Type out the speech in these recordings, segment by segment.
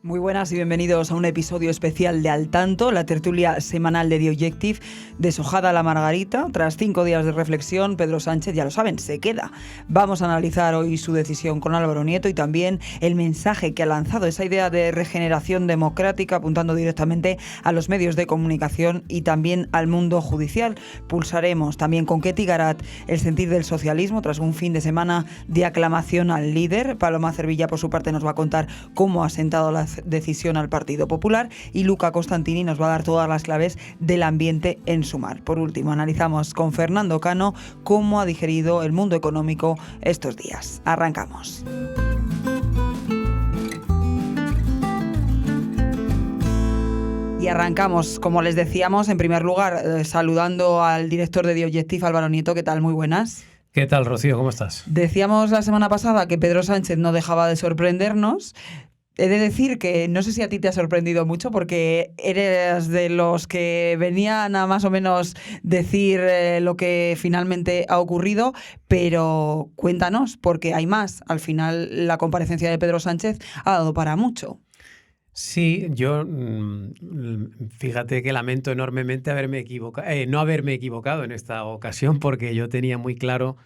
Muy buenas y bienvenidos a un episodio especial de Al Tanto, la tertulia semanal de The Objective. Deshojada la margarita, tras 5 días de reflexión, Pedro Sánchez, ya lo saben, se queda. Vamos a analizar hoy su decisión con Álvaro Nieto y también el mensaje que ha lanzado, esa idea de regeneración democrática, apuntando directamente a los medios de comunicación y también al mundo judicial. Pulsaremos también con Ketty Garat el sentir del socialismo tras un fin de semana de aclamación al líder. Paloma Cervilla, por su parte, nos va a contar cómo ha sentado la decisión al Partido Popular y Luca Costantini nos va a dar todas las claves del ambiente en Sumar. Por último, analizamos con Fernando Cano cómo ha digerido el mundo económico estos días. Arrancamos. Y arrancamos, como les decíamos, en primer lugar, saludando al director de The Objective, Álvaro Nieto. ¿Qué tal? Muy buenas. ¿Qué tal, Rocío? ¿Cómo estás? Decíamos la semana pasada que Pedro Sánchez no dejaba de sorprendernos. He de decir que no sé si a ti te ha sorprendido mucho porque eres de los que venían a más o menos decir lo que finalmente ha ocurrido, pero cuéntanos, porque hay más. Al final la comparecencia de Pedro Sánchez ha dado para mucho. Sí, yo fíjate que lamento enormemente no haberme equivocado en esta ocasión, porque yo tenía muy claro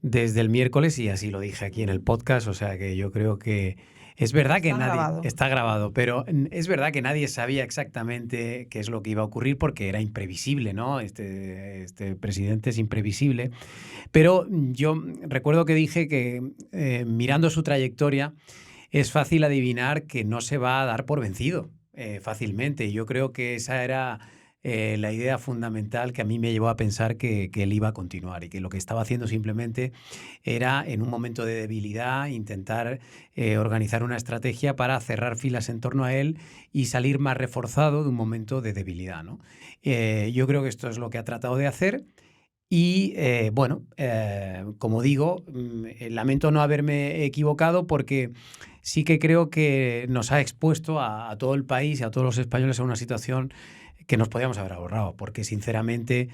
desde el miércoles, y así lo dije aquí en el podcast, o sea que yo creo que es verdad que está grabado, pero es verdad que nadie sabía exactamente qué es lo que iba a ocurrir porque era imprevisible, ¿no? Este presidente es imprevisible. Pero yo recuerdo que dije que mirando su trayectoria es fácil adivinar que no se va a dar por vencido fácilmente. Y yo creo que esa era la idea fundamental que a mí me llevó a pensar que él iba a continuar y que lo que estaba haciendo simplemente era, en un momento de debilidad, intentar organizar una estrategia para cerrar filas en torno a él y salir más reforzado de un momento de debilidad, ¿no? Yo creo que esto es lo que ha tratado de hacer. Y como digo, lamento no haberme equivocado porque sí que creo que nos ha expuesto a todo el país y a todos los españoles a una situación que nos podíamos haber ahorrado, porque sinceramente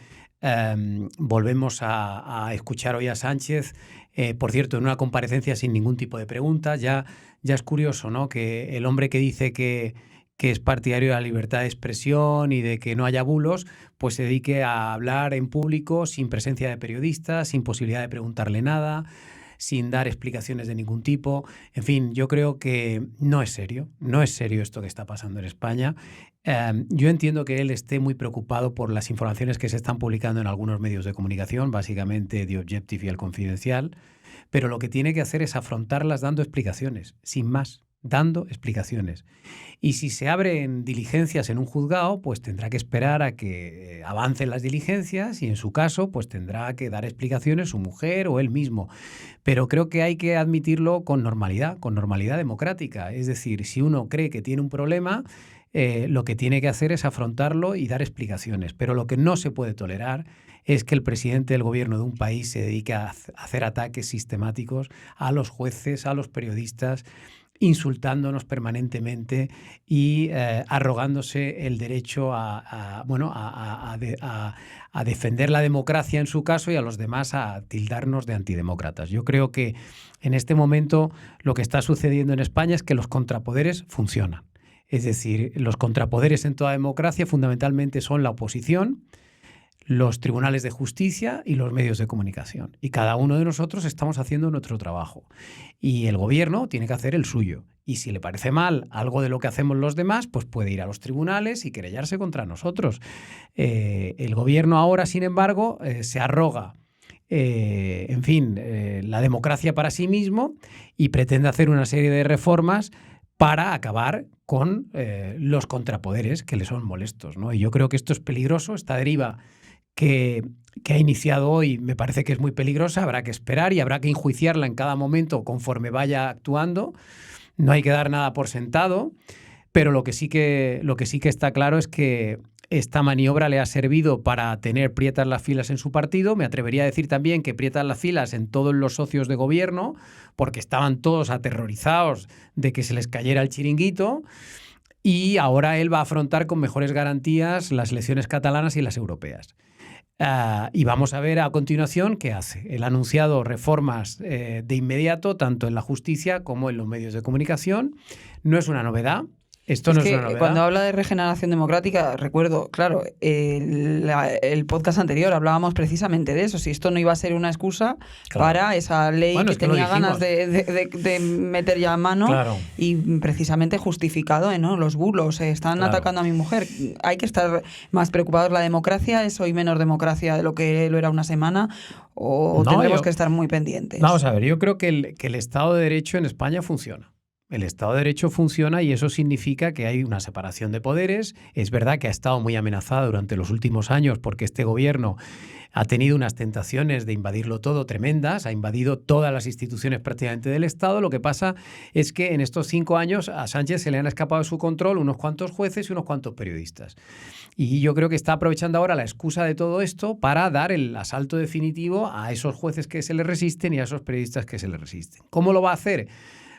volvemos a escuchar hoy a Sánchez, por cierto, en una comparecencia sin ningún tipo de pregunta. Ya es curioso, ¿no?, que el hombre que dice que es partidario de la libertad de expresión y de que no haya bulos, pues se dedique a hablar en público sin presencia de periodistas, sin posibilidad de preguntarle nada, sin dar explicaciones de ningún tipo. En fin, yo creo que no es serio esto que está pasando en España. Yo entiendo que él esté muy preocupado por las informaciones que se están publicando en algunos medios de comunicación, básicamente The Objective y El Confidencial, pero lo que tiene que hacer es afrontarlas dando explicaciones, sin más, dando explicaciones. Y si se abren diligencias en un juzgado, pues tendrá que esperar a que avancen las diligencias y en su caso pues tendrá que dar explicaciones su mujer o él mismo. Pero creo que hay que admitirlo con normalidad democrática. Es decir, si uno cree que tiene un problema, lo que tiene que hacer es afrontarlo y dar explicaciones. Pero lo que no se puede tolerar es que el presidente del gobierno de un país se dedique a hacer ataques sistemáticos a los jueces, a los periodistas, insultándonos permanentemente y arrogándose el derecho a defender la democracia en su caso y a los demás a tildarnos de antidemócratas. Yo creo que en este momento lo que está sucediendo en España es que los contrapoderes funcionan. Es decir, los contrapoderes en toda democracia fundamentalmente son la oposición, los tribunales de justicia y los medios de comunicación. Y cada uno de nosotros estamos haciendo nuestro trabajo. Y el gobierno tiene que hacer el suyo. Y si le parece mal algo de lo que hacemos los demás, pues puede ir a los tribunales y querellarse contra nosotros. El gobierno ahora, sin embargo, se arroga la democracia para sí mismo y pretende hacer una serie de reformas para acabar con los contrapoderes que le son molestos, ¿no? Y yo creo que esto es peligroso, esta deriva que ha iniciado hoy me parece que es muy peligrosa, habrá que esperar y habrá que enjuiciarla en cada momento conforme vaya actuando. No hay que dar nada por sentado, pero lo que sí que está claro es que esta maniobra le ha servido para tener prietas las filas en su partido. Me atrevería a decir también que prietas las filas en todos los socios de gobierno, porque estaban todos aterrorizados de que se les cayera el chiringuito. Y ahora él va a afrontar con mejores garantías las elecciones catalanas y las europeas. Y vamos a ver a continuación qué hace. Él ha anunciado reformas de inmediato, tanto en la justicia como en los medios de comunicación. No es una novedad. Esto no es una novedad. Cuando habla de regeneración democrática, recuerdo, claro, el podcast anterior hablábamos precisamente de eso, si esto no iba a ser una excusa para esa ley que tenía ganas de meter ya mano y precisamente justificado, ¿no? Los bulos, están atacando a mi mujer. Hay que estar más preocupados. ¿La democracia es hoy menos democracia de lo que lo era una semana? ¿O tendremos que estar muy pendientes? Vamos a ver, yo creo que el Estado de Derecho en España funciona. El Estado de Derecho funciona y eso significa que hay una separación de poderes. Es verdad que ha estado muy amenazada durante los últimos años porque este gobierno ha tenido unas tentaciones de invadirlo todo tremendas, ha invadido todas las instituciones prácticamente del Estado. Lo que pasa es que en estos 5 años a Sánchez se le han escapado de su control unos cuantos jueces y unos cuantos periodistas. Y yo creo que está aprovechando ahora la excusa de todo esto para dar el asalto definitivo a esos jueces que se le resisten y a esos periodistas que se le resisten. ¿Cómo lo va a hacer?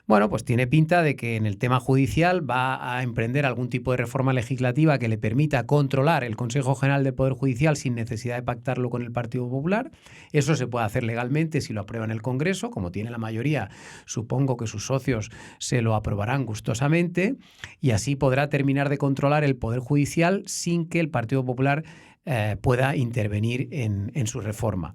Bueno, pues tiene pinta de que en el tema judicial va a emprender algún tipo de reforma legislativa que le permita controlar el Consejo General del Poder Judicial sin necesidad de pactarlo con el Partido Popular. Eso se puede hacer legalmente si lo aprueba en el Congreso. Como tiene la mayoría, supongo que sus socios se lo aprobarán gustosamente y así podrá terminar de controlar el Poder Judicial sin que el Partido Popular pueda intervenir en su reforma.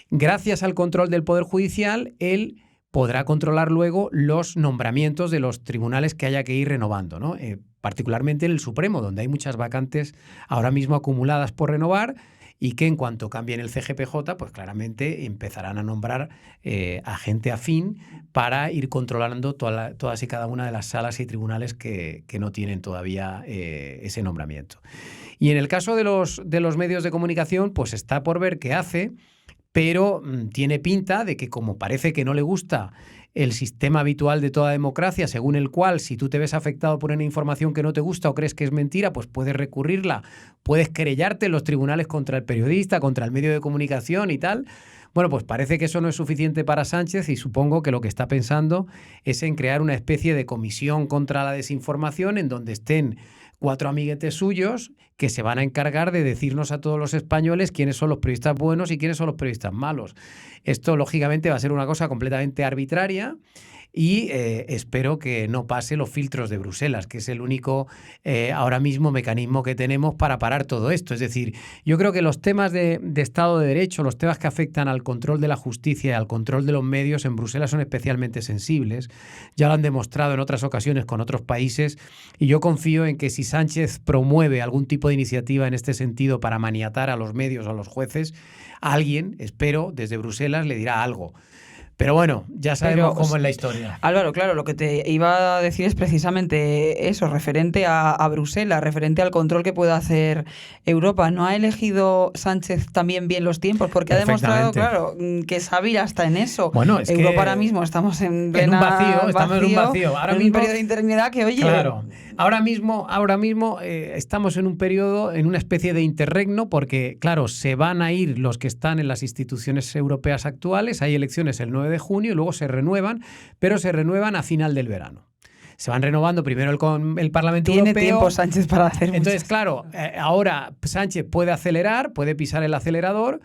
Gracias al control del Poder Judicial, él podrá controlar luego los nombramientos de los tribunales que haya que ir renovando, ¿no? Particularmente en el Supremo, donde hay muchas vacantes ahora mismo acumuladas por renovar y que en cuanto cambien el CGPJ, pues claramente empezarán a nombrar a gente afín para ir controlando todas y cada una de las salas y tribunales que no tienen todavía ese nombramiento. Y en el caso de los medios de comunicación, pues está por ver qué hace, pero tiene pinta de que como parece que no le gusta el sistema habitual de toda democracia, según el cual si tú te ves afectado por una información que no te gusta o crees que es mentira, pues puedes recurrirla, puedes querellarte en los tribunales contra el periodista, contra el medio de comunicación y tal. Bueno, pues parece que eso no es suficiente para Sánchez y supongo que lo que está pensando es en crear una especie de comisión contra la desinformación en donde estén 4 amiguetes suyos que se van a encargar de decirnos a todos los españoles quiénes son los periodistas buenos y quiénes son los periodistas malos. Esto, lógicamente, va a ser una cosa completamente arbitraria y espero que no pase los filtros de Bruselas, que es el único ahora mismo mecanismo que tenemos para parar todo esto. Es decir, yo creo que los temas de Estado de Derecho, los temas que afectan al control de la justicia y al control de los medios en Bruselas son especialmente sensibles. Ya lo han demostrado en otras ocasiones con otros países y yo confío en que si Sánchez promueve algún tipo de iniciativa en este sentido para maniatar a los medios o a los jueces, alguien, espero, desde Bruselas le dirá algo. Pero bueno, ya sabemos cómo es la historia. Álvaro, claro, lo que te iba a decir es precisamente eso, referente a Bruselas, referente al control que pueda hacer Europa. ¿No ha elegido Sánchez también bien los tiempos? Porque ha demostrado, claro, que es hábil hasta en eso. Bueno, es Europa que ahora mismo estamos en un vacío, estamos en un vacío. Ahora mismo, un periodo de interinidad que, oye... Claro, ahora mismo estamos en un periodo, en una especie de interregno, porque, claro, se van a ir los que están en las instituciones europeas actuales, hay elecciones el 9 de junio y luego se renuevan, pero se renuevan a final del verano. Se van renovando primero el Parlamento Europeo. Tiene tiempo Sánchez para hacer Entonces, muchas. claro, ahora Sánchez puede acelerar, puede pisar el acelerador,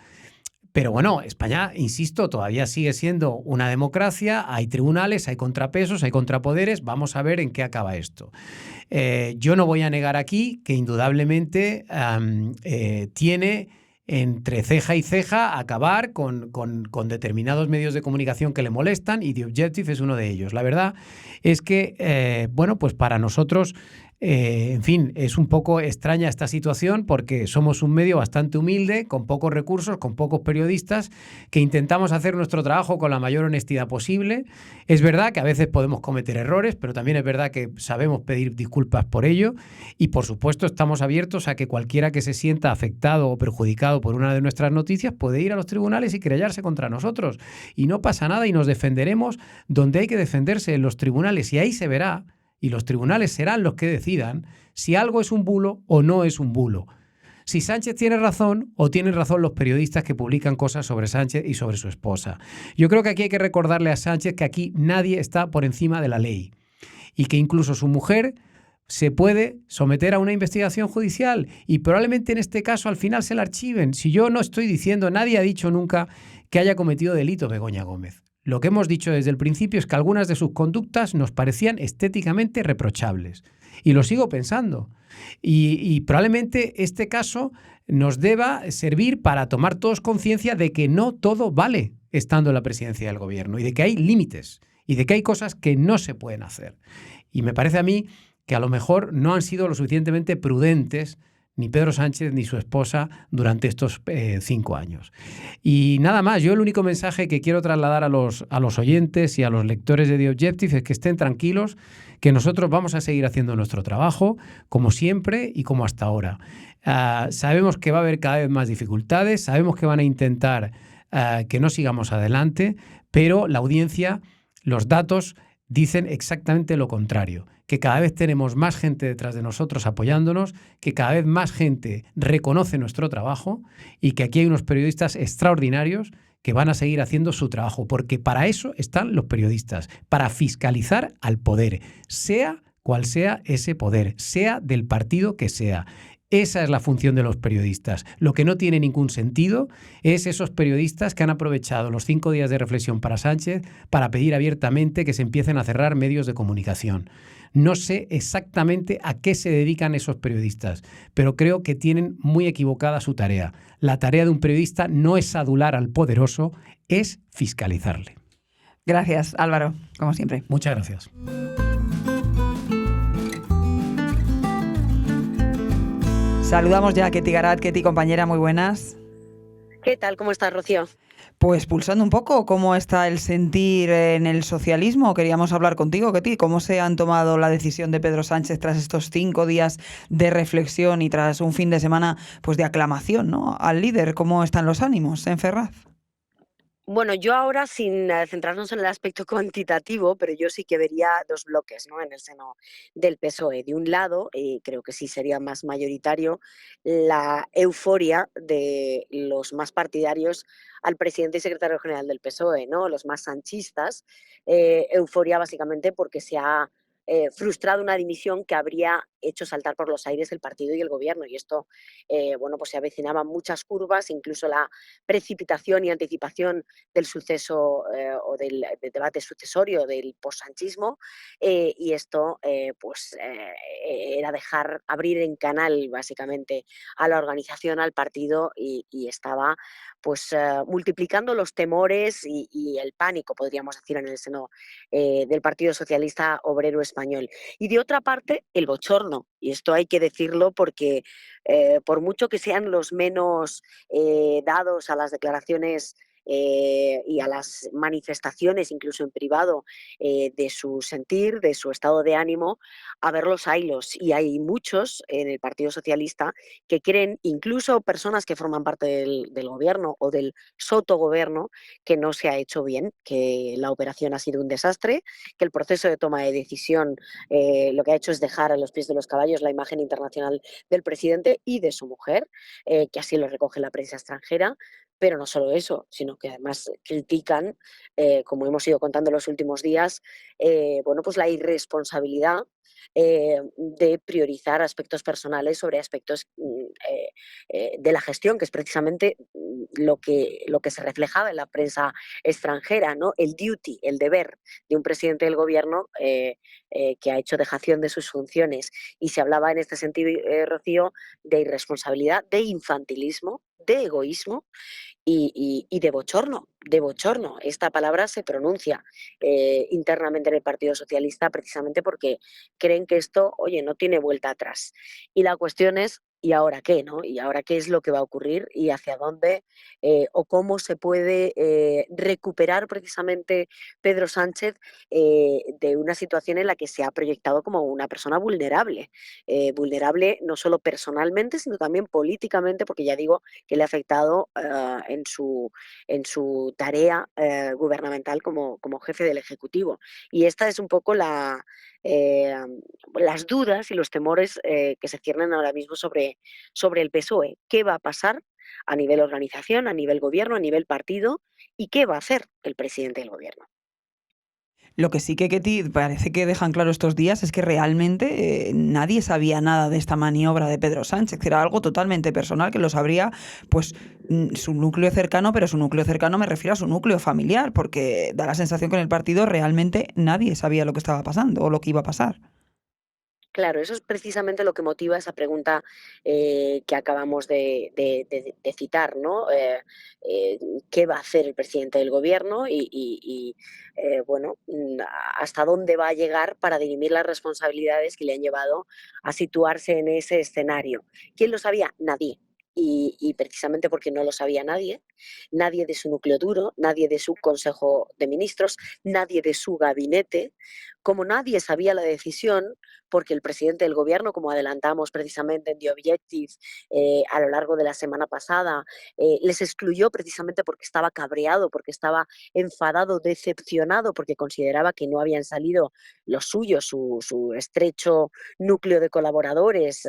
pero bueno, España, insisto, todavía sigue siendo una democracia, hay tribunales, hay contrapesos, hay contrapoderes, vamos a ver en qué acaba esto. Yo no voy a negar aquí que indudablemente tiene entre ceja y ceja acabar con determinados medios de comunicación que le molestan y The Objective es uno de ellos. La verdad es que, bueno, pues para nosotros, en fin, es un poco extraña esta situación porque somos un medio bastante humilde, con pocos recursos, con pocos periodistas, que intentamos hacer nuestro trabajo con la mayor honestidad posible. Es verdad que a veces podemos cometer errores, pero también es verdad que sabemos pedir disculpas por ello y, por supuesto, estamos abiertos a que cualquiera que se sienta afectado o perjudicado por una de nuestras noticias puede ir a los tribunales y querellarse contra nosotros. Y no pasa nada y nos defenderemos donde hay que defenderse, en los tribunales, y ahí se verá. Y los tribunales serán los que decidan si algo es un bulo o no es un bulo. Si Sánchez tiene razón o tienen razón los periodistas que publican cosas sobre Sánchez y sobre su esposa. Yo creo que aquí hay que recordarle a Sánchez que aquí nadie está por encima de la ley y que incluso su mujer se puede someter a una investigación judicial y probablemente en este caso al final se la archiven. Si yo no estoy diciendo, nadie ha dicho nunca que haya cometido delito Begoña Gómez. Lo que hemos dicho desde el principio es que algunas de sus conductas nos parecían estéticamente reprochables. Y lo sigo pensando. Y probablemente este caso nos deba servir para tomar todos conciencia de que no todo vale estando en la presidencia del gobierno y de que hay límites y de que hay cosas que no se pueden hacer. Y me parece a mí que a lo mejor no han sido lo suficientemente prudentes ni Pedro Sánchez ni su esposa durante estos 5 años. Y nada más, yo el único mensaje que quiero trasladar a los oyentes y a los lectores de The Objective es que estén tranquilos, que nosotros vamos a seguir haciendo nuestro trabajo, como siempre y como hasta ahora. Sabemos que va a haber cada vez más dificultades, sabemos que van a intentar que no sigamos adelante, pero la audiencia, los datos dicen exactamente lo contrario, que cada vez tenemos más gente detrás de nosotros apoyándonos, que cada vez más gente reconoce nuestro trabajo y que aquí hay unos periodistas extraordinarios que van a seguir haciendo su trabajo, porque para eso están los periodistas, para fiscalizar al poder, sea cual sea ese poder, sea del partido que sea. Esa es la función de los periodistas. Lo que no tiene ningún sentido es esos periodistas que han aprovechado los 5 días de reflexión para Sánchez para pedir abiertamente que se empiecen a cerrar medios de comunicación. No sé exactamente a qué se dedican esos periodistas, pero creo que tienen muy equivocada su tarea. La tarea de un periodista no es adular al poderoso, es fiscalizarle. Gracias, Álvaro, como siempre. Muchas gracias. Saludamos ya a Ketty Garat. Ketty, compañera, muy buenas. ¿Qué tal? ¿Cómo estás, Rocío? Pues pulsando un poco cómo está el sentir en el socialismo. Queríamos hablar contigo, Ketty, cómo se han tomado la decisión de Pedro Sánchez tras estos 5 días de reflexión y tras un fin de semana pues de aclamación, ¿no?, al líder. ¿Cómo están los ánimos en Ferraz? Bueno, yo ahora, sin centrarnos en el aspecto cuantitativo, pero yo sí que vería 2 bloques, ¿no?, en el seno del PSOE. De un lado, creo que sí sería más mayoritario, la euforia de los más partidarios al presidente y secretario general del PSOE, ¿no?, los más sanchistas. Euforia básicamente porque se ha frustrado una dimisión que habría hecho saltar por los aires el partido y el gobierno. Y esto, bueno, pues se avecinaban muchas curvas, incluso la precipitación y anticipación del suceso o del debate sucesorio del postsanchismo, y esto era dejar abrir en canal básicamente a la organización, al partido, y estaba pues multiplicando los temores y el pánico, podríamos decir, en el seno del Partido Socialista Obrero Español. Y de otra parte, el bochorno, y esto hay que decirlo porque por mucho que sean los menos dados a las declaraciones y a las manifestaciones, incluso en privado, de su sentir, de su estado de ánimo, a verlos haylos. Y hay muchos en el Partido Socialista que creen, incluso personas que forman parte del gobierno o del sotogobierno, que no se ha hecho bien, que la operación ha sido un desastre, que el proceso de toma de decisión lo que ha hecho es dejar a los pies de los caballos la imagen internacional del presidente y de su mujer, que así lo recoge la prensa extranjera. Pero no solo eso, sino que además critican, como hemos ido contando en los últimos días, bueno, pues la irresponsabilidad de priorizar aspectos personales sobre aspectos de la gestión, que es precisamente lo que se reflejaba en la prensa extranjera, ¿no? El duty, el deber de un presidente del gobierno que ha hecho dejación de sus funciones. Y se hablaba en este sentido, Rocío, de irresponsabilidad, de infantilismo, de egoísmo y de bochorno, de bochorno. Esta palabra se pronuncia internamente en el Partido Socialista precisamente porque creen que esto, oye, no tiene vuelta atrás. Y la cuestión es, ¿y ahora qué, no? ¿Y ahora qué es lo que va a ocurrir y hacia dónde o cómo se puede recuperar precisamente Pedro Sánchez de una situación en la que se ha proyectado como una persona vulnerable? Vulnerable no solo personalmente, sino también políticamente, porque ya digo que le ha afectado en su tarea gubernamental como jefe del Ejecutivo. Y esta es un poco eh, las dudas y los temores que se ciernen ahora mismo sobre el PSOE. ¿Qué va a pasar a nivel organización, a nivel gobierno, a nivel partido? ¿Y qué va a hacer el presidente del gobierno? Lo que sí que Ketty parece que dejan claro estos días es que realmente nadie sabía nada de esta maniobra de Pedro Sánchez, que era algo totalmente personal, que lo sabría pues su núcleo cercano, pero su núcleo cercano me refiero a su núcleo familiar, porque da la sensación que en el partido realmente nadie sabía lo que estaba pasando o lo que iba a pasar. Claro, eso es precisamente lo que motiva esa pregunta que acabamos de citar, ¿no? Eh, ¿Qué va a hacer el presidente del gobierno bueno, hasta dónde va a llegar para dirimir las responsabilidades que le han llevado a situarse en ese escenario? ¿Quién lo sabía? Nadie. Y precisamente porque no lo sabía nadie, nadie de su núcleo duro, nadie de su Consejo de Ministros, nadie de su gabinete, como nadie sabía la decisión, porque el presidente del gobierno, como adelantamos precisamente en The Objective a lo largo de la semana pasada, les excluyó precisamente porque estaba cabreado, porque estaba enfadado, decepcionado, porque consideraba que no habían salido los suyos, su estrecho núcleo de colaboradores,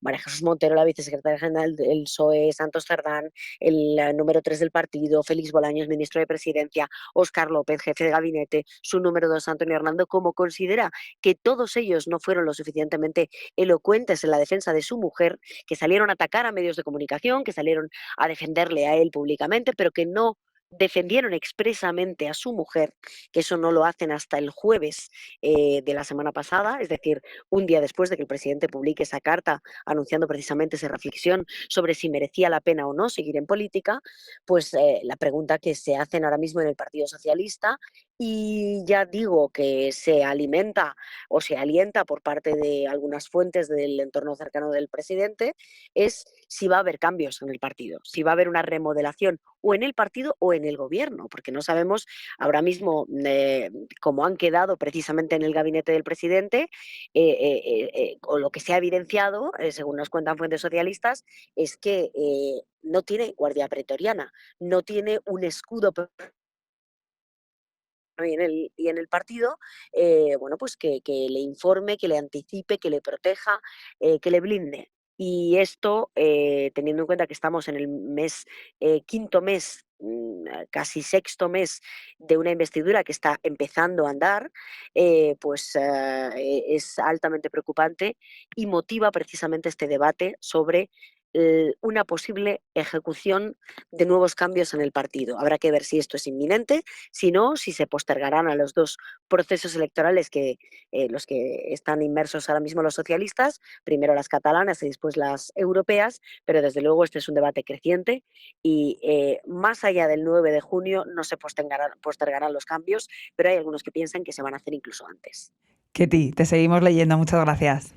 María Jesús Montero, la vicesecretaria general del PSOE, Santos Cerdán, el número 3 del partido, Félix Bolaños, ministro de Presidencia, Óscar López, jefe de gabinete, su número 2, Antonio Hernando, como considera que todos ellos no fueron lo suficientemente elocuentes en la defensa de su mujer, que salieron a atacar a medios de comunicación, que salieron a defenderle a él públicamente, pero que no defendieron expresamente a su mujer, que eso no lo hacen hasta el jueves de la semana pasada, es decir, un día después de que el presidente publique esa carta anunciando precisamente esa reflexión sobre si merecía la pena o no seguir en política, pues la pregunta que se hacen ahora mismo en el Partido Socialista, y ya digo que se alimenta o se alienta por parte de algunas fuentes del entorno cercano del presidente, es si va a haber cambios en el partido, si va a haber una remodelación o en el partido o en el gobierno, porque no sabemos ahora mismo cómo han quedado precisamente en el gabinete del presidente, o lo que se ha evidenciado, según nos cuentan fuentes socialistas, es que no tiene guardia pretoriana, no tiene un escudo y en el partido, bueno, pues que le informe, que le anticipe, que le proteja, que le blinde. Y esto, teniendo en cuenta que estamos en el mes, quinto mes, casi sexto mes de una investidura que está empezando a andar, es altamente preocupante y motiva precisamente este debate sobre una posible ejecución de nuevos cambios en el partido. Habrá que ver si esto es inminente, si no, si se postergarán a los dos procesos electorales que los que están inmersos ahora mismo los socialistas, primero las catalanas y después las europeas, pero desde luego este es un debate creciente y más allá del 9 de junio no se postergarán los cambios, pero hay algunos que piensan que se van a hacer incluso antes. Ketty, te seguimos leyendo. Muchas gracias.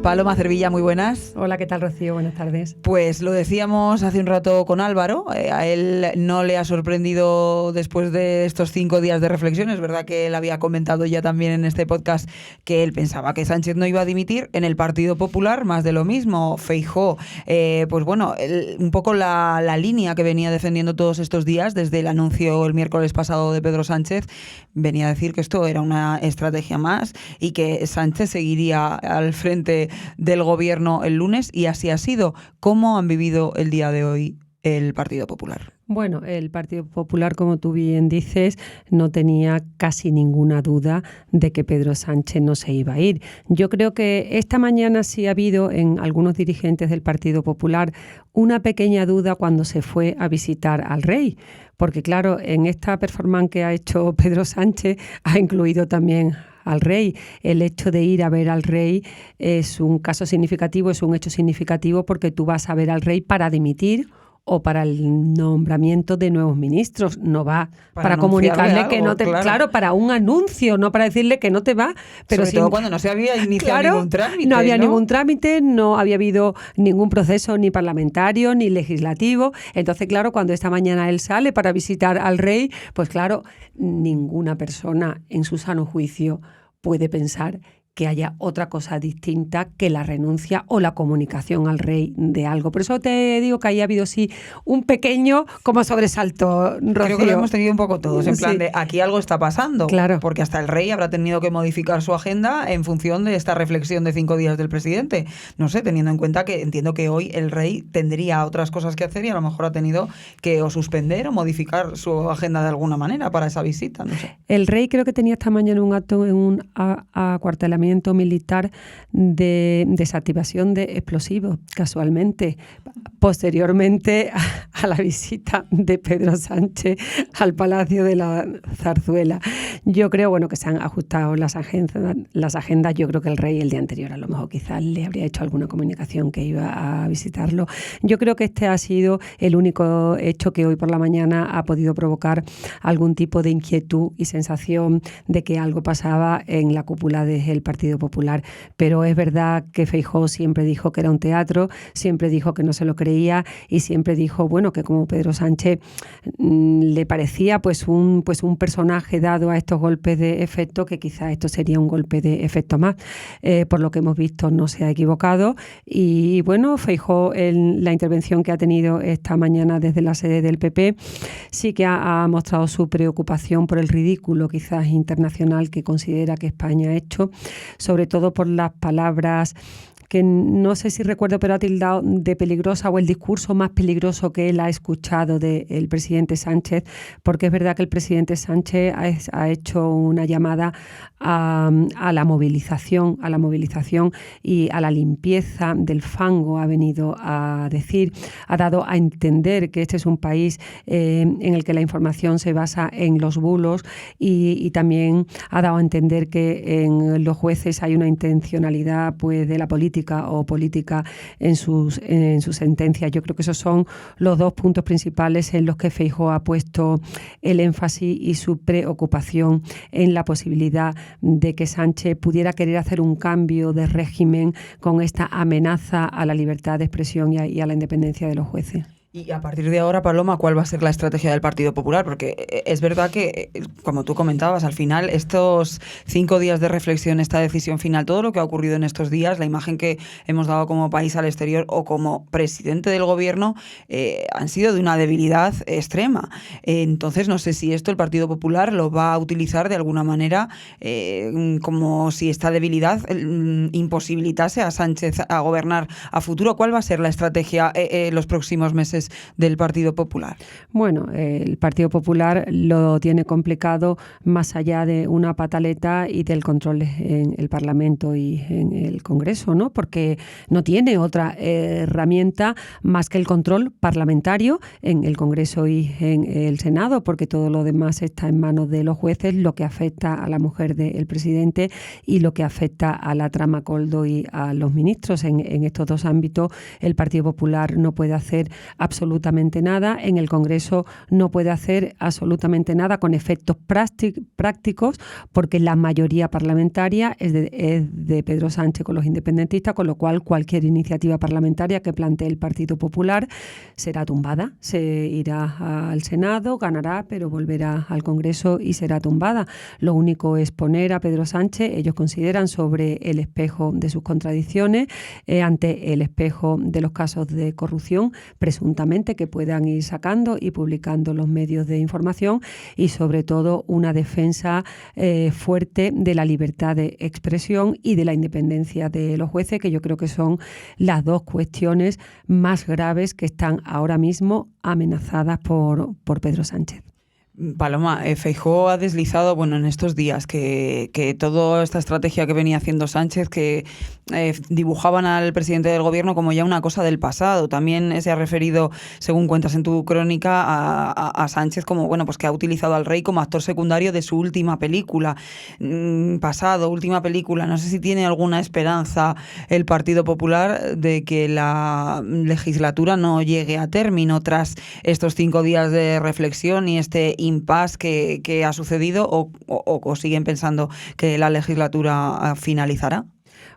Paloma Cervilla, muy buenas. Hola, ¿qué tal, Rocío? Buenas tardes. Pues lo decíamos hace un rato con Álvaro, a él no le ha sorprendido después de estos 5 días de reflexión. Es verdad que él había comentado ya también en este podcast que él pensaba que Sánchez no iba a dimitir. En el Partido Popular, más de lo mismo. Feijóo, pues bueno, un poco la línea que venía defendiendo todos estos días, desde el anuncio el miércoles pasado de Pedro Sánchez, venía a decir que esto era una estrategia más y que Sánchez seguiría al frente del gobierno el lunes, y así ha sido. ¿Cómo han vivido el día de hoy el Partido Popular? Bueno, el Partido Popular, como tú bien dices, no tenía casi ninguna duda de que Pedro Sánchez no se iba a ir. Yo creo que esta mañana sí ha habido en algunos dirigentes del Partido Popular una pequeña duda cuando se fue a visitar al rey, porque claro, en esta performance que ha hecho Pedro Sánchez ha incluido también al rey. El hecho de ir a ver al rey es un caso significativo, es un hecho significativo, porque tú vas a ver al rey para dimitir o para el nombramiento de nuevos ministros, no va para comunicarle algo, que no te... Claro, para un anuncio, no para decirle que no te va. Pero sobre todo cuando no se había iniciado ningún trámite. No había ningún trámite, no había habido ningún proceso ni parlamentario ni legislativo. Entonces, claro, cuando esta mañana él sale para visitar al rey, pues claro, ninguna persona en su sano juicio puede pensar que haya otra cosa distinta que la renuncia o la comunicación al rey de algo. Por eso te digo que ahí ha habido sí un pequeño como sobresalto, Rocío. Creo que lo hemos tenido un poco todos, en plan de aquí algo está pasando. Claro. Porque hasta el rey habrá tenido que modificar su agenda en función de esta reflexión de 5 días del presidente. No sé, teniendo en cuenta que entiendo que hoy el rey tendría otras cosas que hacer y a lo mejor ha tenido que o suspender o modificar su agenda de alguna manera para esa visita, no sé. El rey creo que tenía esta mañana un acto en un acuartelamiento militar de desactivación de explosivos, casualmente, posteriormente a la visita de Pedro Sánchez al Palacio de la Zarzuela. Yo creo, bueno, que se han ajustado las agendas. Yo creo que el rey el día anterior a lo mejor quizás le habría hecho alguna comunicación que iba a visitarlo. Yo creo que este ha sido el único hecho que hoy por la mañana ha podido provocar algún tipo de inquietud y sensación de que algo pasaba en la cúpula del Partido Popular. Pero es verdad que Feijóo siempre dijo que era un teatro, siempre dijo que no se lo creía y siempre dijo, bueno, que como Pedro Sánchez le parecía pues un personaje dado a estos golpes de efecto, que quizás esto sería un golpe de efecto más. Por lo que hemos visto no se ha equivocado y bueno, Feijóo en la intervención que ha tenido esta mañana desde la sede del PP sí que ha mostrado su preocupación por el ridículo quizás internacional que considera que España ha hecho, sobre todo por las palabras que no sé si recuerdo, pero ha tildado de peligrosa o el discurso más peligroso que él ha escuchado del presidente Sánchez, porque es verdad que el presidente Sánchez ha hecho una llamada a la movilización y a la limpieza del fango, ha venido a decir, ha dado a entender que este es un país en el que la información se basa en los bulos y también ha dado a entender que en los jueces hay una intencionalidad pues de la política en sus sentencias. Yo creo que esos son los dos puntos principales en los que Feijóo ha puesto el énfasis y su preocupación en la posibilidad de que Sánchez pudiera querer hacer un cambio de régimen con esta amenaza a la libertad de expresión y a la independencia de los jueces. Y a partir de ahora, Paloma, ¿cuál va a ser la estrategia del Partido Popular? Porque es verdad que, como tú comentabas, al final estos 5 días de reflexión, esta decisión final, todo lo que ha ocurrido en estos días, la imagen que hemos dado como país al exterior o como presidente del gobierno, han sido de una debilidad extrema. Entonces, no sé si esto el Partido Popular lo va a utilizar de alguna manera como si esta debilidad imposibilitase a Sánchez a gobernar a futuro. ¿Cuál va a ser la estrategia los próximos meses del Partido Popular? Bueno, el Partido Popular lo tiene complicado más allá de una pataleta y del control en el Parlamento y en el Congreso, ¿no? Porque no tiene otra herramienta más que el control parlamentario en el Congreso y en el Senado, porque todo lo demás está en manos de los jueces, lo que afecta a la mujer del presidente y lo que afecta a la trama Coldo y a los ministros. En estos dos ámbitos el Partido Popular no puede hacer absolutamente nada. En el Congreso no puede hacer absolutamente nada con efectos prácticos porque la mayoría parlamentaria es de Pedro Sánchez con los independentistas, con lo cual cualquier iniciativa parlamentaria que plantee el Partido Popular será tumbada. Se irá al Senado, ganará, pero volverá al Congreso y será tumbada. Lo único es poner a Pedro Sánchez, ellos consideran, sobre el espejo de sus contradicciones, ante el espejo de los casos de corrupción presuntamente que puedan ir sacando y publicando los medios de información y sobre todo una defensa fuerte de la libertad de expresión y de la independencia de los jueces, que yo creo que son las dos cuestiones más graves que están ahora mismo amenazadas por Pedro Sánchez. Paloma, Feijóo ha deslizado, bueno, en estos días que toda esta estrategia que venía haciendo Sánchez, que dibujaban al presidente del gobierno como ya una cosa del pasado. También se ha referido, según cuentas en tu crónica, a Sánchez como, bueno, pues que ha utilizado al rey como actor secundario de su última película. Última película. No sé si tiene alguna esperanza el Partido Popular de que la legislatura no llegue a término tras estos 5 días de reflexión y este impasse que ha sucedido o siguen pensando que la legislatura finalizará.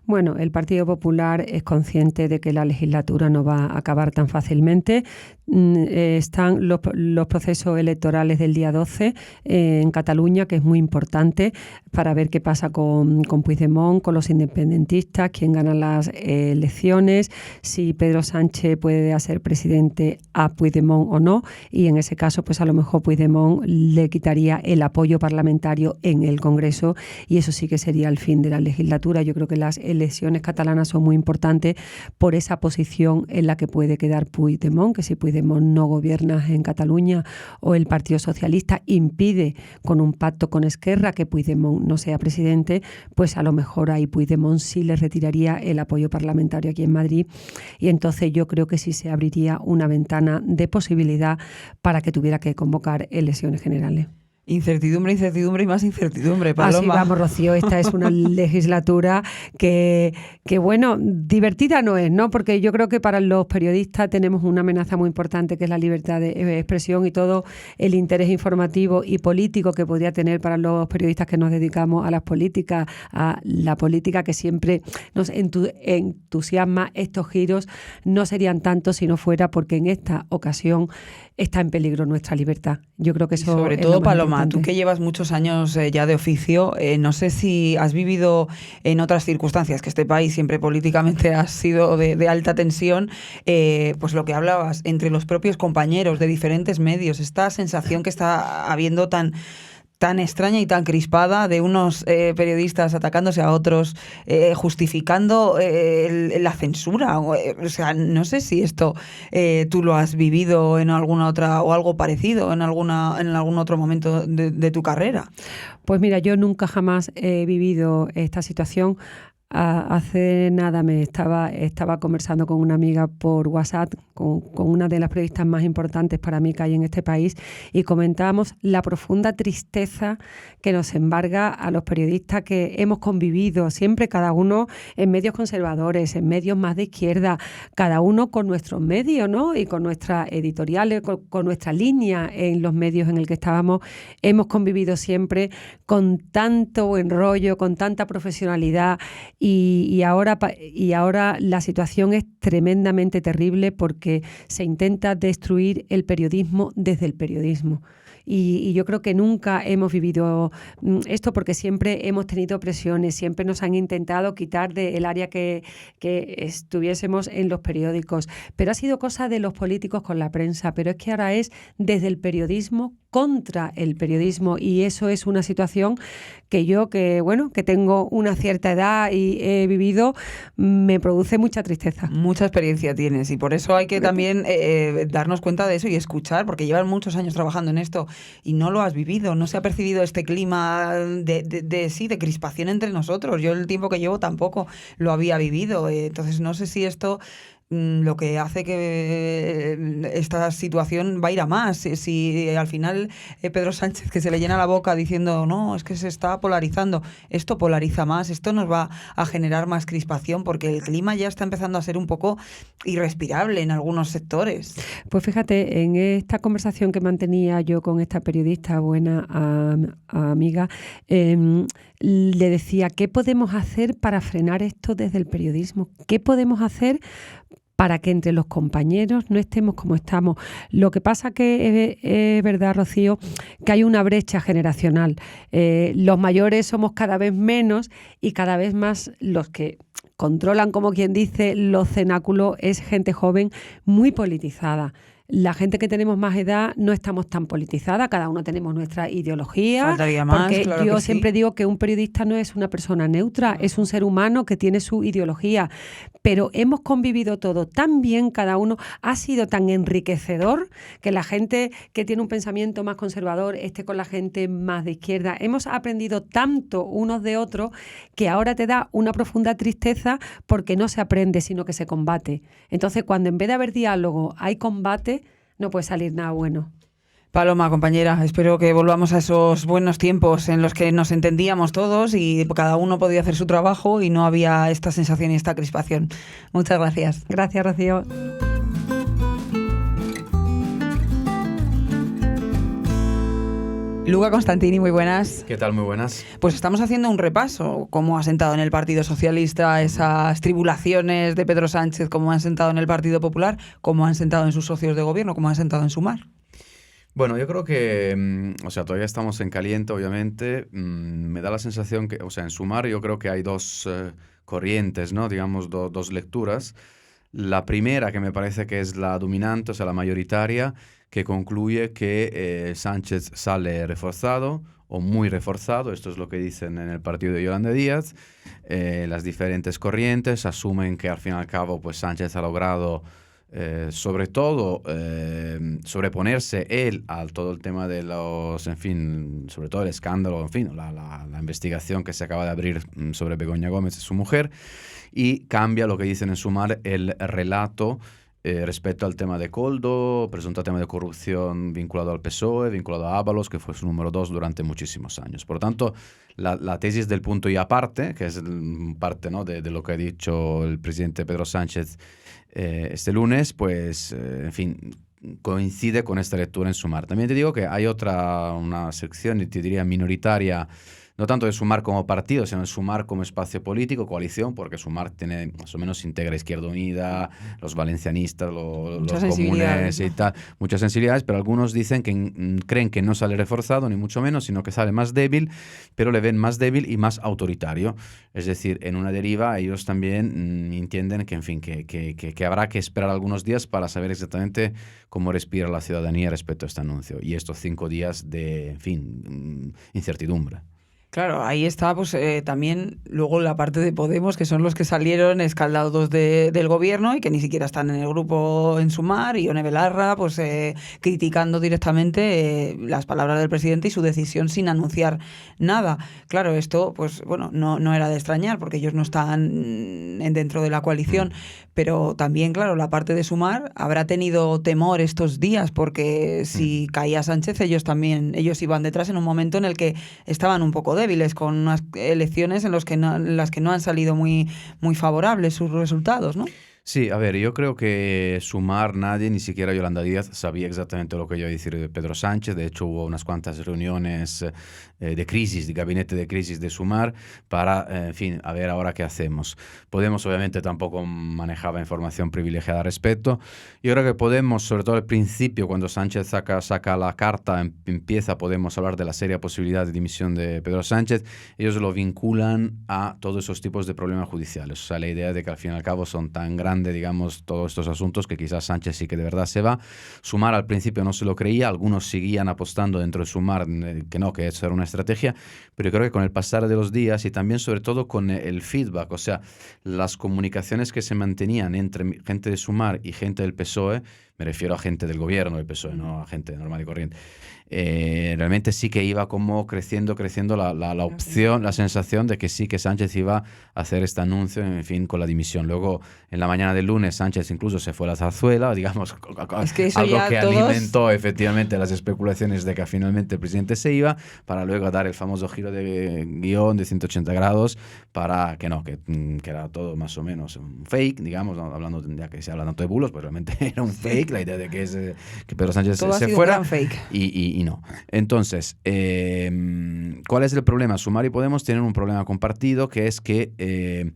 Bueno, el Partido Popular es consciente de que la legislatura no va a acabar tan fácilmente. Están los procesos electorales del día 12 en Cataluña, que es muy importante para ver qué pasa con Puigdemont, con los independentistas, quién gana las elecciones, si Pedro Sánchez puede hacer presidente a Puigdemont o no, y en ese caso pues a lo mejor Puigdemont le quitaría el apoyo parlamentario en el Congreso y eso sí que sería el fin de la legislatura. Yo creo que las elecciones catalanas son muy importantes por esa posición en la que puede quedar Puigdemont, que si Puigdemont no gobierna en Cataluña o el Partido Socialista impide con un pacto con Esquerra que Puigdemont no sea presidente, pues a lo mejor ahí Puigdemont sí le retiraría el apoyo parlamentario aquí en Madrid y entonces yo creo que sí se abriría una ventana de posibilidad para que tuviera que convocar elecciones generales. Incertidumbre, incertidumbre y más incertidumbre, Paloma. Así vamos, Rocío, esta es una legislatura que bueno, divertida no es, ¿no? Porque yo creo que para los periodistas tenemos una amenaza muy importante que es la libertad de expresión y todo el interés informativo y político que podría tener para los periodistas que nos dedicamos a las políticas, a la política que siempre nos entusiasma. Estos giros no serían tantos si no fuera porque en esta ocasión está en peligro nuestra libertad. Yo creo que eso sobre es todo, lo más Paloma, importante. tú que llevas muchos años ya de oficio, no sé si has vivido en otras circunstancias, que este país siempre políticamente ha sido de alta tensión, pues lo que hablabas, entre los propios compañeros de diferentes medios, esta sensación que está habiendo tan extraña y tan crispada de unos periodistas atacándose a otros, justificando la censura. O sea, no sé si esto tú lo has vivido en alguna otra o algo parecido en algún otro momento de tu carrera. Pues mira, yo nunca jamás he vivido esta situación. Hace nada me estaba conversando con una amiga por WhatsApp, con una de las periodistas más importantes para mí que hay en este país, y comentábamos la profunda tristeza que nos embarga a los periodistas que hemos convivido siempre, cada uno en medios conservadores, en medios más de izquierda, cada uno con nuestros medios, ¿no? Y con nuestras editoriales, con nuestra línea en los medios en el que estábamos. Hemos convivido siempre con tanto buen rollo, con tanta profesionalidad. Y ahora la situación es tremendamente terrible porque se intenta destruir el periodismo desde el periodismo. Y yo creo que nunca hemos vivido esto porque siempre hemos tenido presiones, siempre nos han intentado quitar del área que estuviésemos en los periódicos. Pero ha sido cosa de los políticos con la prensa, pero es que ahora es desde el periodismo contra el periodismo y eso es una situación que yo, que tengo una cierta edad y he vivido, me produce mucha tristeza. Mucha experiencia tienes y por eso hay que también darnos cuenta de eso y escuchar, porque llevas muchos años trabajando en esto y no lo has vivido, no se ha percibido este clima de crispación entre nosotros. Yo el tiempo que llevo tampoco lo había vivido, entonces no sé si esto lo que hace que esta situación va a ir a más. Si al final Pedro Sánchez, que se le llena la boca diciendo no, es que se está polarizando, esto polariza más, esto nos va a generar más crispación porque el clima ya está empezando a ser un poco irrespirable en algunos sectores. Pues fíjate, en esta conversación que mantenía yo con esta periodista, buena amiga, le decía, ¿qué podemos hacer para frenar esto desde el periodismo? ¿Qué podemos hacer para que entre los compañeros no estemos como estamos? Lo que pasa que es verdad, Rocío, que hay una brecha generacional. Los mayores somos cada vez menos y cada vez más los que controlan, como quien dice, los cenáculos, es gente joven muy politizada. La gente que tenemos más edad no estamos tan politizada, cada uno tenemos nuestra ideología. Faltaría más, porque claro yo que siempre digo que un periodista no es una persona neutra, es un ser humano que tiene su ideología. Pero hemos convivido todo tan bien, cada uno ha sido tan enriquecedor que la gente que tiene un pensamiento más conservador esté con la gente más de izquierda. Hemos aprendido tanto unos de otros que ahora te da una profunda tristeza porque no se aprende, sino que se combate. Entonces, cuando en vez de haber diálogo hay combate, no puede salir nada bueno. Paloma, compañera, espero que volvamos a esos buenos tiempos en los que nos entendíamos todos y cada uno podía hacer su trabajo y no había esta sensación y esta crispación. Muchas gracias. Gracias, Rocío. Luca Constantini, muy buenas. ¿Qué tal? Muy buenas. Pues estamos haciendo un repaso, cómo ha sentado en el Partido Socialista esas tribulaciones de Pedro Sánchez, cómo han sentado en el Partido Popular, cómo han sentado en sus socios de gobierno, cómo han sentado en Sumar. Bueno, yo creo que, todavía estamos en caliente, obviamente. Me da la sensación que, en Sumar yo creo que hay dos corrientes, ¿no? Digamos, dos lecturas. La primera, que me parece que es la dominante, la mayoritaria, que concluye que Sánchez sale reforzado o muy reforzado, esto es lo que dicen en el partido de Yolanda Díaz. Las diferentes corrientes asumen que al fin y al cabo pues Sánchez ha logrado sobre todo sobreponerse él a todo el tema de los, sobre todo el escándalo, la investigación que se acaba de abrir sobre Begoña Gómez y su mujer, y cambia lo que dicen en Sumar el relato respecto al tema de Koldo, presunto tema de corrupción vinculado al PSOE, vinculado a Ábalos, que fue su número 2 durante muchísimos años. Por lo tanto, la tesis del punto y aparte, que es parte, ¿no?, de lo que ha dicho el presidente Pedro Sánchez este lunes, pues, coincide con esta lectura en Sumar. También te digo que hay una sección, te diría, minoritaria, no tanto de Sumar como partido, sino de Sumar como espacio político, coalición, porque Sumar tiene, más o menos, integra Izquierda Unida, los valencianistas, los comunes y tal, muchas sensibilidades, pero algunos dicen que creen que no sale reforzado, ni mucho menos, sino que sale más débil, pero le ven más débil y más autoritario. Es decir, en una deriva ellos también entienden que habrá que esperar algunos días para saber exactamente cómo respira la ciudadanía respecto a este anuncio. Y estos 5 días de, incertidumbre. Claro, ahí está pues también luego la parte de Podemos, que son los que salieron escaldados del gobierno y que ni siquiera están en el grupo en Sumar, y Ione Belarra pues criticando directamente las palabras del presidente y su decisión sin anunciar nada. Claro, esto pues bueno, no era de extrañar porque ellos no están dentro de la coalición, pero también, claro, la parte de Sumar habrá tenido temor estos días porque si caía Sánchez ellos iban detrás en un momento en el que estaban un poco débiles, con unas elecciones en las que no han salido muy favorables sus resultados, ¿no? Sí, a ver, yo creo que Sumar, nadie, ni siquiera Yolanda Díaz, sabía exactamente lo que iba a decir de Pedro Sánchez. De hecho, hubo unas cuantas reuniones de crisis, de gabinete de crisis de Sumar, para, a ver ahora qué hacemos. Podemos, obviamente, tampoco manejaba información privilegiada al respecto. Yo creo que Podemos, sobre todo al principio, cuando Sánchez saca la carta, podemos hablar de la seria posibilidad de dimisión de Pedro Sánchez. Ellos lo vinculan a todos esos tipos de problemas judiciales. O sea, la idea de que al fin y al cabo son tan grandes, digamos, todos estos asuntos que quizás Sánchez sí que de verdad se va. Sumar al principio no se lo creía, algunos seguían apostando dentro de Sumar que eso era una estrategia, pero yo creo que con el pasar de los días y también sobre todo con el feedback, o sea, las comunicaciones que se mantenían entre gente de Sumar y gente del PSOE, me refiero a gente del gobierno del PSOE, no a gente normal y corriente, realmente sí que iba como creciendo la opción, la sensación de que sí que Sánchez iba a hacer este anuncio, con la dimisión. Luego, en la mañana del lunes, Sánchez incluso se fue a la zarzuela, digamos, es que eso algo que todos... alimentó efectivamente las especulaciones de que finalmente el presidente se iba, para luego dar el famoso giro de guión de 180 grados para que era todo más o menos un fake, digamos, ¿no? Hablando, ya que se habla tanto de bulos, pues realmente era un fake, la idea de que Pedro Sánchez se fuera. Fake. Y no. Entonces, ¿cuál es el problema? Sumar y Podemos tienen un problema compartido, que es que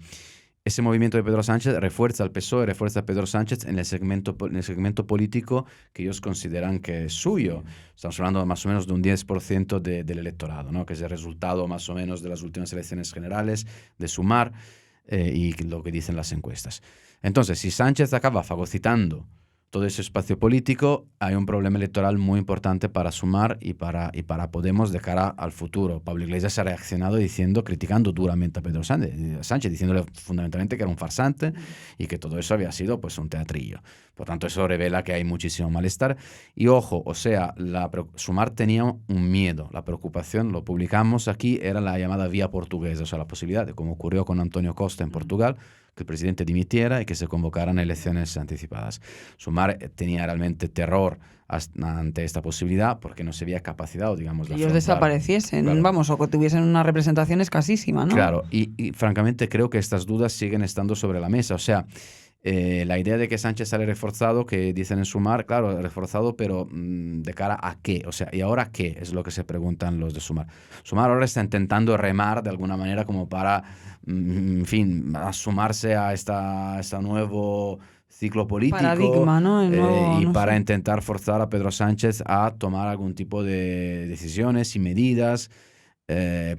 ese movimiento de Pedro Sánchez refuerza al PSOE, refuerza a Pedro Sánchez en el segmento político que ellos consideran que es suyo. Estamos hablando más o menos de un 10% del electorado, ¿no? Que es el resultado más o menos de las últimas elecciones generales de Sumar y lo que dicen las encuestas. Entonces, si Sánchez acaba fagocitando todo ese espacio político, hay un problema electoral muy importante para Sumar y para Podemos de cara al futuro. Pablo Iglesias ha reaccionado criticando duramente a Pedro Sánchez, diciéndole fundamentalmente que era un farsante y que todo eso había sido pues un teatrillo. Por tanto, eso revela que hay muchísimo malestar. Y ojo, o sea, Sumar tenía un miedo, la preocupación, lo publicamos aquí, era la llamada vía portuguesa, o sea, la posibilidad de, como ocurrió con Antonio Costa en Portugal, que el presidente dimitiera y que se convocaran elecciones anticipadas. Sumar tenía realmente terror ante esta posibilidad porque no se veía capacitado, digamos, de ellos desapareciesen, claro. Vamos, o que tuviesen una representación escasísima, ¿no? Claro, y francamente creo que estas dudas siguen estando sobre la mesa. O sea, La idea de que Sánchez sale reforzado, que dicen en Sumar, claro, reforzado, pero ¿de cara a qué? O sea, ¿y ahora qué? Es lo que se preguntan los de Sumar. Sumar ahora está intentando remar de alguna manera como para, en fin, sumarse a este nuevo ciclo político. Paradigma, ¿no? Y No para sé. intentar forzar a Pedro Sánchez a tomar algún tipo de decisiones y medidas.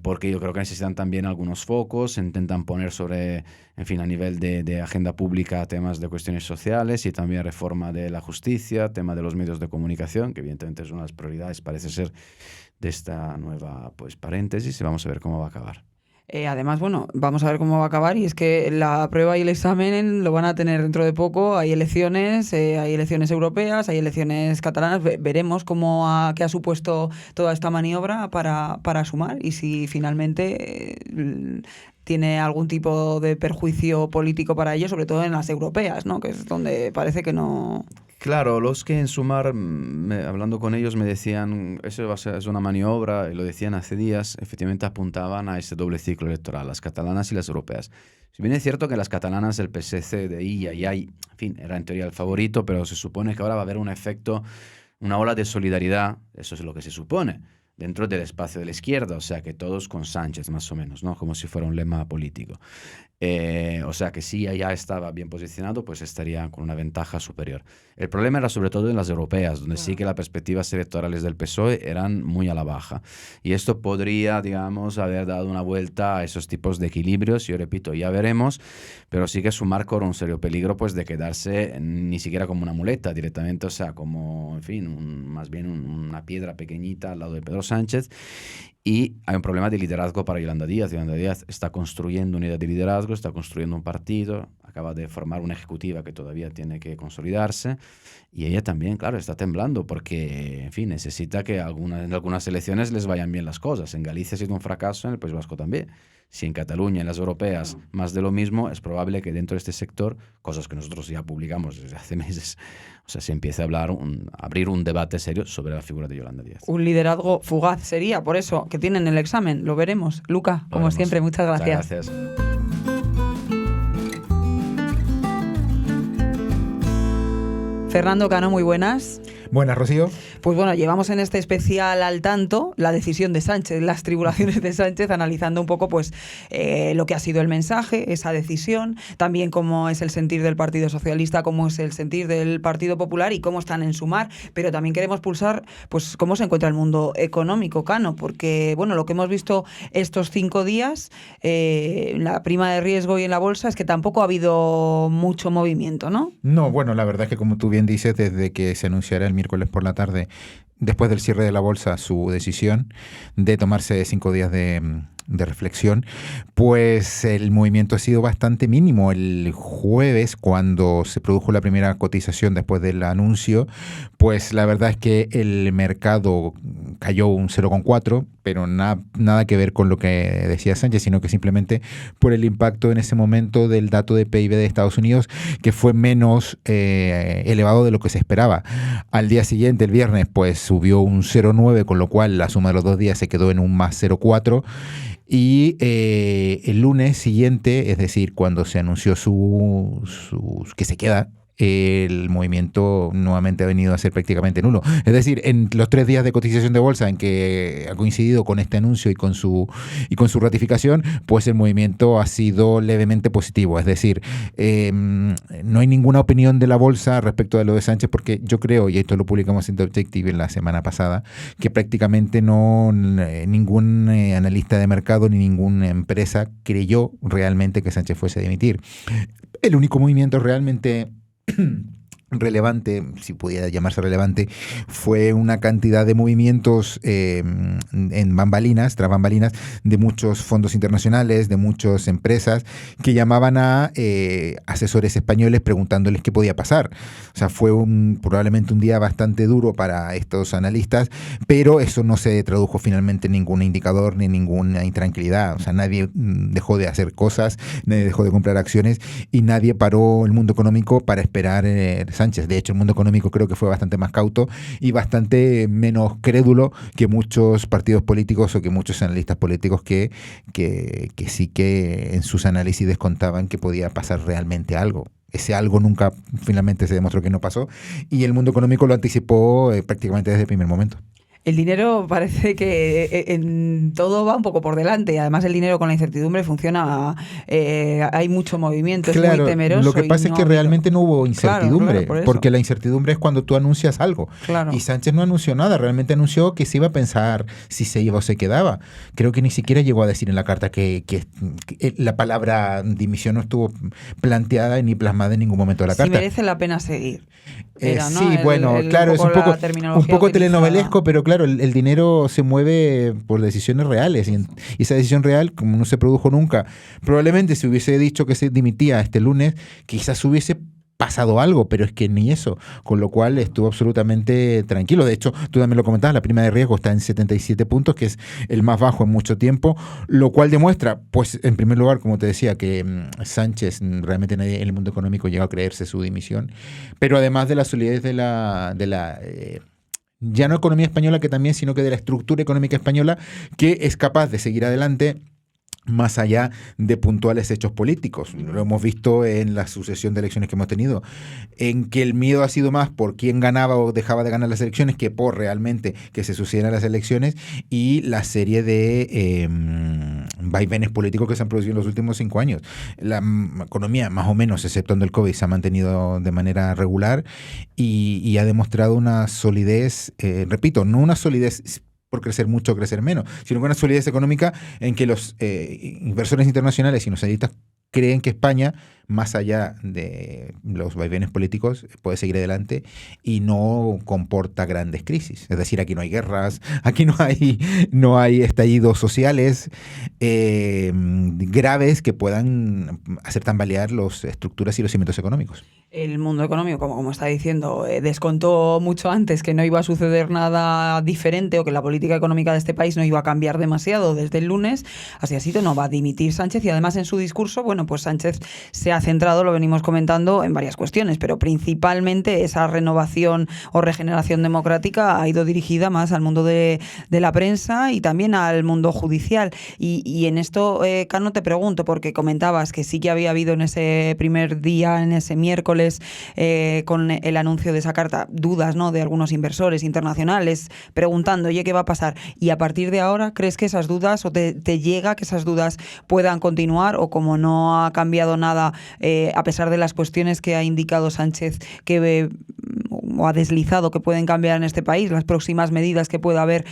Porque yo creo que necesitan también algunos focos, intentan poner sobre, en fin, a nivel de agenda pública temas de cuestiones sociales y también reforma de la justicia, tema de los medios de comunicación, que evidentemente es una de las prioridades, parece ser, de esta nueva pues, paréntesis, y vamos a ver cómo va a acabar. Además, bueno, vamos a ver cómo va a acabar, y es que la prueba y el examen lo van a tener dentro de poco. Hay elecciones europeas, hay elecciones catalanas. Veremos qué ha supuesto toda esta maniobra para Sumar, y si finalmente tiene algún tipo de perjuicio político para ellos, sobre todo en las europeas, ¿no? Que es donde parece que no... Claro, los que en Sumar, hablando con ellos, me decían, eso es una maniobra, y lo decían hace días, efectivamente apuntaban a ese doble ciclo electoral, las catalanas y las europeas. Si bien es cierto que las catalanas, el PSC de Illa y en fin, era en teoría el favorito, pero se supone que ahora va a haber un efecto, una ola de solidaridad, eso es lo que se supone, dentro del espacio de la izquierda, o sea que todos con Sánchez más o menos, ¿no? Como si fuera un lema político. O sea que si ya estaba bien posicionado, pues estaría con una ventaja superior. El problema era sobre todo en las europeas, donde sí que las perspectivas electorales del PSOE eran muy a la baja. Y esto podría, digamos, haber dado una vuelta a esos tipos de equilibrios. Yo repito, ya veremos, pero sí que Sumar corre un serio peligro pues de quedarse ni siquiera como una muleta directamente, o sea, como, en fin, más bien una piedra pequeñita al lado de Pedro Sánchez. Y hay un problema de liderazgo para Yolanda Díaz. Yolanda Díaz está construyendo una idea de liderazgo, está construyendo un partido, acaba de formar una ejecutiva que todavía tiene que consolidarse, y ella también, claro, está temblando porque, en fin, necesita que en algunas elecciones les vayan bien las cosas. En Galicia ha sido un fracaso, en el País Vasco también. Si en Cataluña, en las europeas, más de lo mismo, es probable que dentro de este sector, cosas que nosotros ya publicamos desde hace meses, o sea, se empiece a abrir un debate serio sobre la figura de Yolanda Díaz. Un liderazgo fugaz sería, por eso, que tienen el examen. Lo veremos. Luca, como siempre, muchas gracias. Muchas gracias. Fernando Cano, muy buenas. Buenas, Rocío. Pues bueno, llevamos en este especial al tanto la decisión de Sánchez, las tribulaciones de Sánchez, analizando un poco pues lo que ha sido el mensaje, esa decisión, también cómo es el sentir del Partido Socialista, cómo es el sentir del Partido Popular y cómo están en Sumar, pero también queremos pulsar pues cómo se encuentra el mundo económico, Cano, porque bueno, lo que hemos visto estos 5 días, en la prima de riesgo y en la bolsa, es que tampoco ha habido mucho movimiento, ¿no? No, bueno, la verdad es que como tú bien dices, desde que se anunciara el miércoles por la tarde, después del cierre de la bolsa, su decisión de tomarse 5 días de reflexión, pues el movimiento ha sido bastante mínimo. El jueves, cuando se produjo la primera cotización después del anuncio, pues la verdad es que el mercado cayó un 0,4, pero nada que ver con lo que decía Sánchez, sino que simplemente por el impacto en ese momento del dato de PIB de Estados Unidos, que fue menos elevado de lo que se esperaba. Al día siguiente, el viernes, pues subió un 0,9, con lo cual la suma de los 2 días se quedó en un más 0,4. Y el lunes siguiente, es decir, cuando se anunció que se queda, el movimiento nuevamente ha venido a ser prácticamente nulo. Es decir, en los 3 días de cotización de bolsa en que ha coincidido con este anuncio y con su ratificación, pues el movimiento ha sido levemente positivo. Es decir, no hay ninguna opinión de la bolsa respecto de lo de Sánchez, porque yo creo, y esto lo publicamos en The Objective en la semana pasada, que prácticamente ningún analista de mercado ni ninguna empresa creyó realmente que Sánchez fuese a dimitir. El único movimiento realmente relevante, si pudiera llamarse relevante, fue una cantidad de movimientos en bambalinas, tras bambalinas, de muchos fondos internacionales, de muchas empresas que llamaban a asesores españoles preguntándoles qué podía pasar. O sea, fue probablemente un día bastante duro para estos analistas, pero eso no se tradujo finalmente en ningún indicador ni ninguna intranquilidad. O sea, nadie dejó de hacer cosas, nadie dejó de comprar acciones y nadie paró el mundo económico para esperar Sánchez. De hecho, el mundo económico creo que fue bastante más cauto y bastante menos crédulo que muchos partidos políticos o que muchos analistas políticos que sí que en sus análisis descontaban que podía pasar realmente algo. ese algo nunca finalmente se demostró que no pasó, y el mundo económico lo anticipó prácticamente desde el primer momento. El dinero parece que en todo va un poco por delante. Además, el dinero con la incertidumbre funciona. Hay mucho movimiento, es muy temeroso. Lo que pasa es que realmente no hubo incertidumbre, claro, porque la incertidumbre es cuando tú anuncias algo. Claro. Y Sánchez no anunció nada, realmente anunció que se iba a pensar si se iba o se quedaba. Creo que ni siquiera llegó a decir en la carta que la palabra dimisión no estuvo planteada ni plasmada en ningún momento de la carta. Si merece la pena seguir. Era, ¿no? Sí, bueno, claro, es un poco telenovelesco, pero claro, el dinero se mueve por decisiones reales y esa decisión real, como no se produjo nunca, probablemente si hubiese dicho que se dimitía este lunes, quizás hubiese pasado algo, pero es que ni eso, con lo cual estuvo absolutamente tranquilo. De hecho, tú también lo comentabas, la prima de riesgo está en 77 puntos, que es el más bajo en mucho tiempo, lo cual demuestra, pues en primer lugar, como te decía, que Sánchez realmente nadie en el mundo económico llegó a creerse su dimisión, pero además de la solidez de la ya no economía española que también, sino que de la estructura económica española, que es capaz de seguir adelante más allá de puntuales hechos políticos. Lo hemos visto en la sucesión de elecciones que hemos tenido, en que el miedo ha sido más por quién ganaba o dejaba de ganar las elecciones que por realmente que se sucedieran las elecciones, y la serie de vaivenes políticos que se han producido en los últimos 5 años. La economía, más o menos, exceptuando el COVID, se ha mantenido de manera regular y ha demostrado una solidez, repito, no una solidez por crecer mucho o crecer menos, sino con una solidez económica en que los inversores internacionales y los analistas creen que España, más allá de los vaivenes políticos, puede seguir adelante y no comporta grandes crisis. Es decir, aquí no hay guerras, aquí no hay estallidos sociales graves que puedan hacer tambalear las estructuras y los cimientos económicos. El mundo económico, como está diciendo, descontó mucho antes que no iba a suceder nada diferente o que la política económica de este país no iba a cambiar demasiado desde el lunes. Así ha sido, no va a dimitir Sánchez, y además en su discurso, bueno, pues Sánchez se ha centrado, lo venimos comentando, en varias cuestiones, pero principalmente esa renovación o regeneración democrática ha ido dirigida más al mundo de la prensa y también al mundo judicial. Y en esto, Cano, te pregunto, porque comentabas que sí que había habido en ese primer día, en ese miércoles, con el anuncio de esa carta, dudas, ¿no?, de algunos inversores internacionales preguntando, oye, ¿qué va a pasar? Y a partir de ahora, ¿crees que esas dudas, o te llega que esas dudas puedan continuar, o como no ha cambiado nada, a pesar de las cuestiones que ha indicado Sánchez que o ha deslizado que pueden cambiar en este país, las próximas medidas que pueda haber,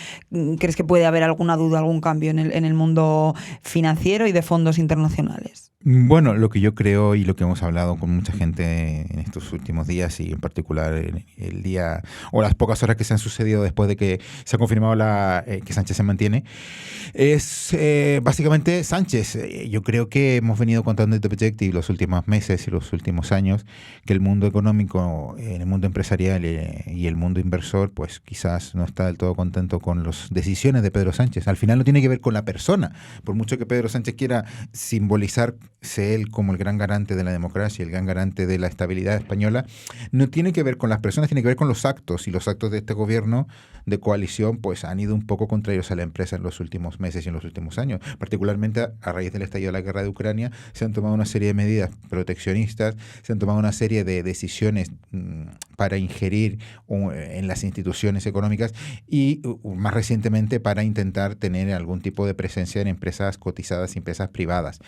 ¿crees que puede haber alguna duda, algún cambio en el mundo financiero y de fondos internacionales? Bueno, lo que yo creo y lo que hemos hablado con mucha gente en estos últimos días, y en particular el día o las pocas horas que se han sucedido después de que se ha confirmado que Sánchez se mantiene, es básicamente Sánchez. Yo creo que hemos venido contando en The Objective los últimos meses y los últimos años que el mundo económico, el mundo empresarial y el mundo inversor, pues quizás no está del todo contento con las decisiones de Pedro Sánchez. Al final no tiene que ver con la persona, por mucho que Pedro Sánchez quiera simbolizarse él como el gran garante de la democracia, el gran garante de la estabilidad española, no tiene que ver con las personas, tiene que ver con los actos, y los actos de este gobierno de coalición pues han ido un poco contrarios a la empresa en los últimos meses y en los últimos años. Particularmente a raíz del estallido de la guerra de Ucrania se han tomado una serie de medidas proteccionistas, se han tomado una serie de decisiones para ingerir en las instituciones económicas y más recientemente para intentar tener algún tipo de presencia en empresas cotizadas y empresas privadas.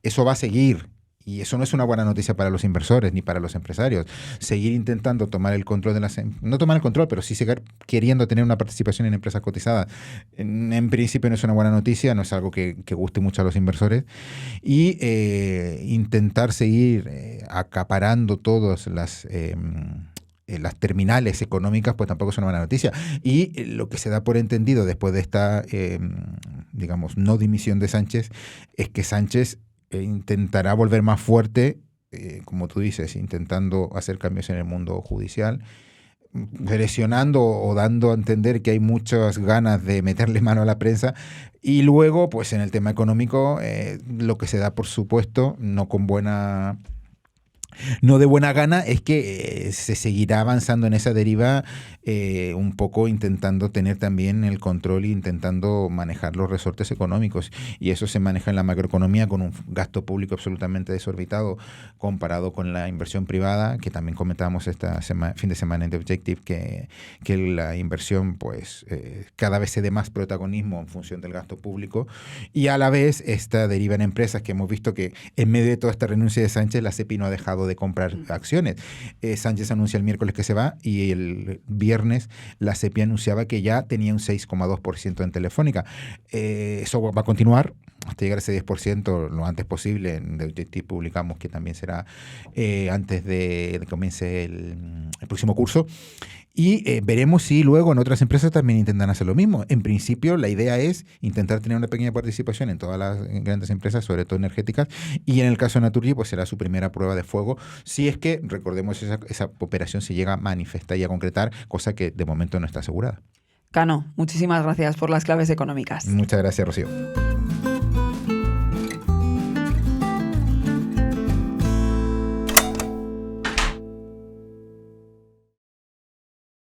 Eso va a seguir. Y eso no es una buena noticia para los inversores ni para los empresarios. Seguir intentando tomar el control de las... No tomar el control, pero sí seguir queriendo tener una participación en empresas cotizadas. En principio no es una buena noticia, no es algo que guste mucho a los inversores. Y intentar seguir acaparando todas las terminales económicas, pues tampoco es una buena noticia. Y lo que se da por entendido después de esta, digamos, no dimisión de Sánchez, es que Sánchez intentará volver más fuerte, como tú dices, intentando hacer cambios en el mundo judicial, presionando o dando a entender que hay muchas ganas de meterle mano a la prensa, y luego, pues en el tema económico, lo que se da, por supuesto, no con buena no de buena gana, es que se seguirá avanzando en esa deriva, un poco intentando tener también el control e intentando manejar los resortes económicos. Y eso se maneja en la macroeconomía con un gasto público absolutamente desorbitado comparado con la inversión privada, que también comentábamos fin de semana en The Objective, que la inversión pues cada vez se dé más protagonismo en función del gasto público, y a la vez esta deriva en empresas, que hemos visto que en medio de toda esta renuncia de Sánchez, la SEPI no ha dejado de comprar acciones. Sánchez anuncia el miércoles que se va, y el viernes la SEPI anunciaba que ya tenía un 6,2% en Telefónica. Eso va a continuar hasta llegar a ese 10% lo antes posible. En The Objective publicamos que también será antes de que comience el próximo curso. Y veremos si luego en otras empresas también intentan hacer lo mismo. En principio, la idea es intentar tener una pequeña participación en todas las grandes empresas, sobre todo energéticas, y en el caso de Naturgy, pues será su primera prueba de fuego, si es que, recordemos, esa operación se llega a manifestar y a concretar, cosa que de momento no está asegurada. Cano, muchísimas gracias por las claves económicas. Muchas gracias, Rocío.